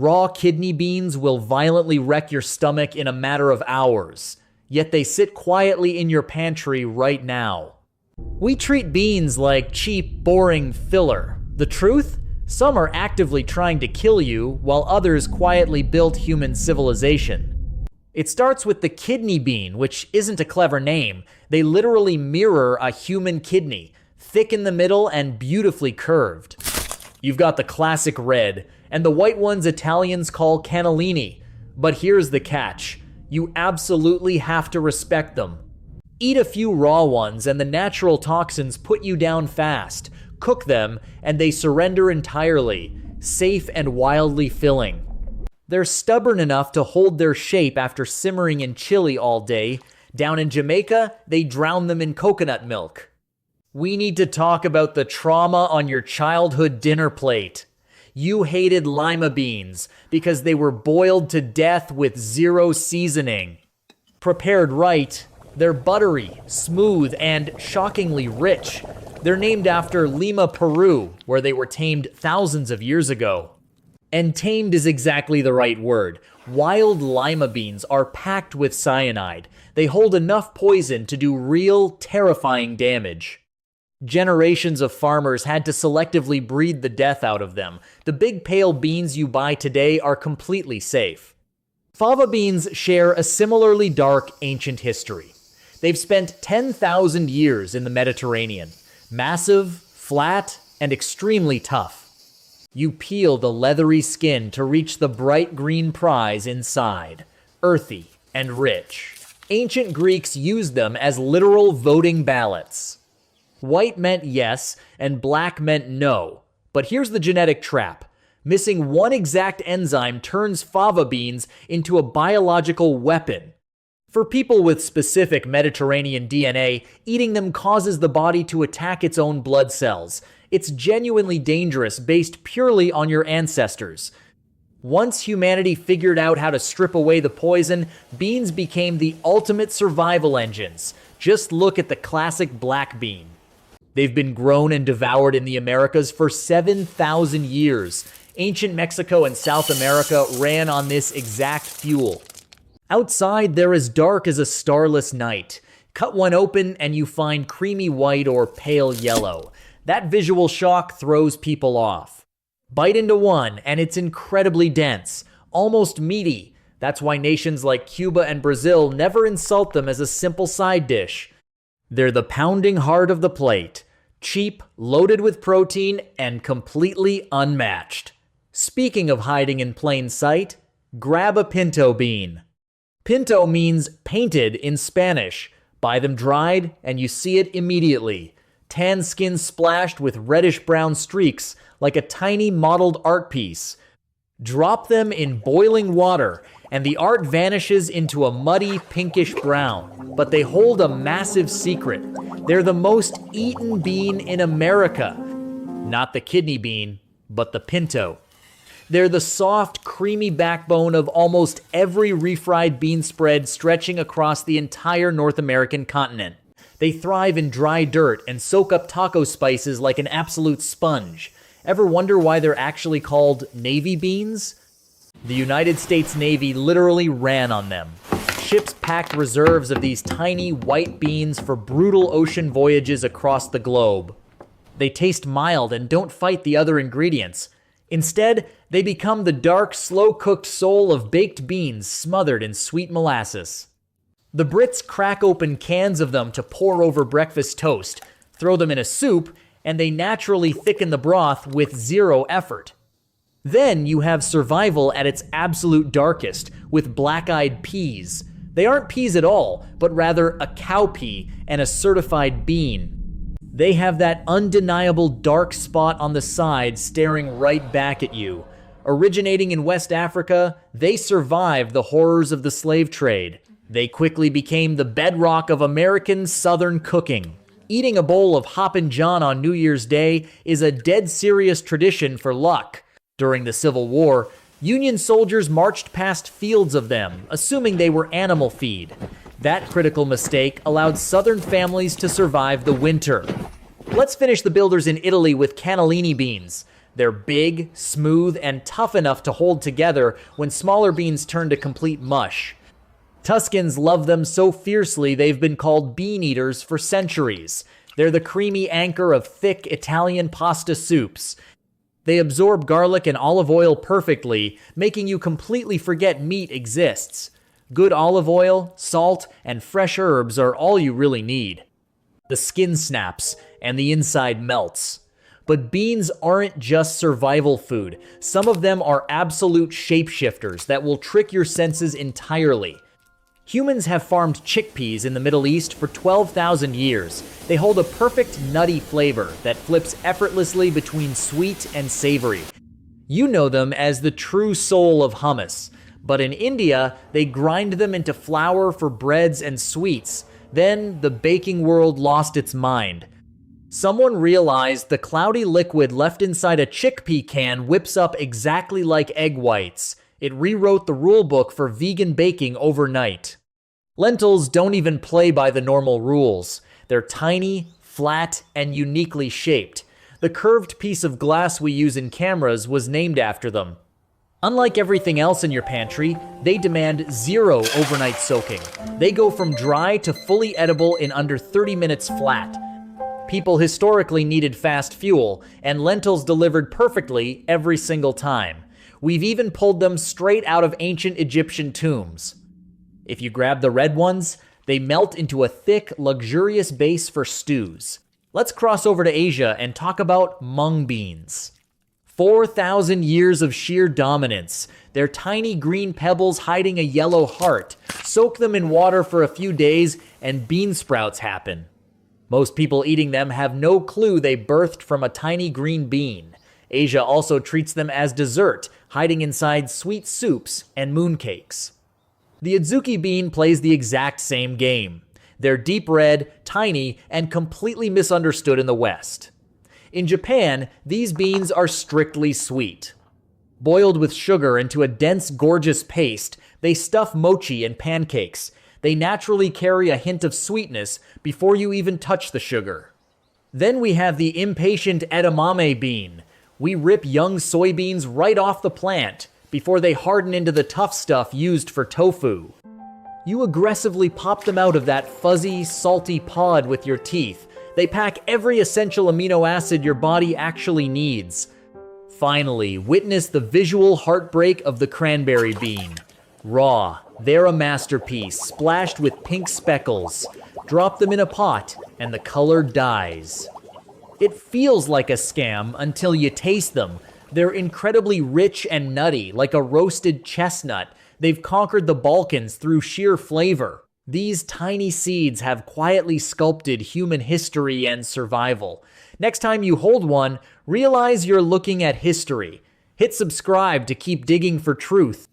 Raw kidney beans will violently wreck your stomach in a matter of hours, yet they sit quietly in your pantry right now. We treat beans like cheap, boring filler. The truth? Some are actively trying to kill you, while others quietly built human civilization. It starts with the kidney bean, which isn't a clever name. They literally mirror a human kidney, thick in the middle and beautifully curved. You've got the classic red, and the white ones Italians call cannellini. But here's the catch. You absolutely have to respect them. Eat a few raw ones and the natural toxins put you down fast. Cook them and they surrender entirely, safe and wildly filling. They're stubborn enough to hold their shape after simmering in chili all day. Down in Jamaica, they drown them in coconut milk. We need to talk about the trauma on your childhood dinner plate. You hated lima beans because they were boiled to death with zero seasoning. Prepared right, they're buttery, smooth, and shockingly rich. They're named after Lima, Peru, where they were tamed thousands of years ago. And tamed is exactly the right word. Wild lima beans are packed with cyanide. They hold enough poison to do real, terrifying damage. Generations of farmers had to selectively breed the death out of them. The big pale beans you buy today are completely safe. Fava beans share a similarly dark ancient history. They've spent 10,000 years in the Mediterranean. Massive, flat, and extremely tough. You peel the leathery skin to reach the bright green prize inside, earthy and rich. Ancient Greeks used them as literal voting ballots. White meant yes, and black meant no. But here's the genetic trap. Missing one exact enzyme turns fava beans into a biological weapon. For people with specific Mediterranean DNA, eating them causes the body to attack its own blood cells. It's genuinely dangerous based purely on your ancestors. Once humanity figured out how to strip away the poison, beans became the ultimate survival engines. Just look at the classic black bean. They've been grown and devoured in the Americas for 7,000 years. Ancient Mexico and South America ran on this exact fuel. Outside, they're as dark as a starless night. Cut one open and you find creamy white or pale yellow. That visual shock throws people off. Bite into one and it's incredibly dense, almost meaty. That's why nations like Cuba and Brazil never insult them as a simple side dish. They're the pounding heart of the plate. Cheap, loaded with protein, and completely unmatched. Speaking of hiding in plain sight, grab a pinto bean. Pinto means painted in Spanish. Buy them dried and you see it immediately. Tan skin splashed with reddish-brown streaks like a tiny modeled art piece. Drop them in boiling water and the art vanishes into a muddy pinkish brown. But they hold a massive secret. They're the most eaten bean in America. Not the kidney bean, but the pinto. They're the soft, creamy backbone of almost every refried bean spread stretching across the entire North American continent. They thrive in dry dirt and soak up taco spices like an absolute sponge. Ever wonder why they're actually called navy beans? The United States Navy literally ran on them. Ships packed reserves of these tiny white beans for brutal ocean voyages across the globe. They taste mild and don't fight the other ingredients. Instead, they become the dark, slow-cooked soul of baked beans smothered in sweet molasses. The Brits crack open cans of them to pour over breakfast toast, throw them in a soup, and they naturally thicken the broth with zero effort. Then you have survival at its absolute darkest, with black-eyed peas. They aren't peas at all, but rather a cowpea and a certified bean. They have that undeniable dark spot on the side staring right back at you. Originating in West Africa, they survived the horrors of the slave trade. They quickly became the bedrock of American Southern cooking. Eating a bowl of Hoppin' John on New Year's Day is a dead serious tradition for luck. During the Civil War, Union soldiers marched past fields of them, assuming they were animal feed. That critical mistake allowed Southern families to survive the winter. Let's finish the builders in Italy with cannellini beans. They're big, smooth, and tough enough to hold together when smaller beans turn to complete mush. Tuscans love them so fiercely they've been called bean eaters for centuries. They're the creamy anchor of thick Italian pasta soups. They absorb garlic and olive oil perfectly, making you completely forget meat exists. Good olive oil, salt, and fresh herbs are all you really need. The skin snaps, and the inside melts. But beans aren't just survival food. Some of them are absolute shapeshifters that will trick your senses entirely. Humans have farmed chickpeas in the Middle East for 12,000 years. They hold a perfect nutty flavor that flips effortlessly between sweet and savory. You know them as the true soul of hummus, but in India, they grind them into flour for breads and sweets. Then the baking world lost its mind. Someone realized the cloudy liquid left inside a chickpea can whips up exactly like egg whites. It rewrote the rulebook for vegan baking overnight. Lentils don't even play by the normal rules. They're tiny, flat, and uniquely shaped. The curved piece of glass we use in cameras was named after them. Unlike everything else in your pantry, they demand 0 overnight soaking. They go from dry to fully edible in under 30 minutes flat. People historically needed fast fuel, and lentils delivered perfectly every single time. We've even pulled them straight out of ancient Egyptian tombs. If you grab the red ones, they melt into a thick, luxurious base for stews. Let's cross over to Asia and talk about mung beans. 4,000 years of sheer dominance. They're tiny green pebbles hiding a yellow heart. Soak them in water for a few days and bean sprouts happen. Most people eating them have no clue they birthed from a tiny green bean. Asia also treats them as dessert, hiding inside sweet soups and mooncakes. The adzuki bean plays the exact same game. They're deep red, tiny, and completely misunderstood in the West. In Japan, these beans are strictly sweet. Boiled with sugar into a dense, gorgeous paste, they stuff mochi and pancakes. They naturally carry a hint of sweetness before you even touch the sugar. Then we have the impatient edamame bean. We rip young soybeans right off the plant before they harden into the tough stuff used for tofu. You aggressively pop them out of that fuzzy, salty pod with your teeth. They pack every essential amino acid your body actually needs. Finally, witness the visual heartbreak of the cranberry bean. Raw, they're a masterpiece, splashed with pink speckles. Drop them in a pot, and the color dies. It feels like a scam until you taste them. They're incredibly rich and nutty, like a roasted chestnut. They've conquered the Balkans through sheer flavor. These tiny seeds have quietly sculpted human history and survival. Next time you hold one, realize you're looking at history. Hit subscribe to keep digging for truth.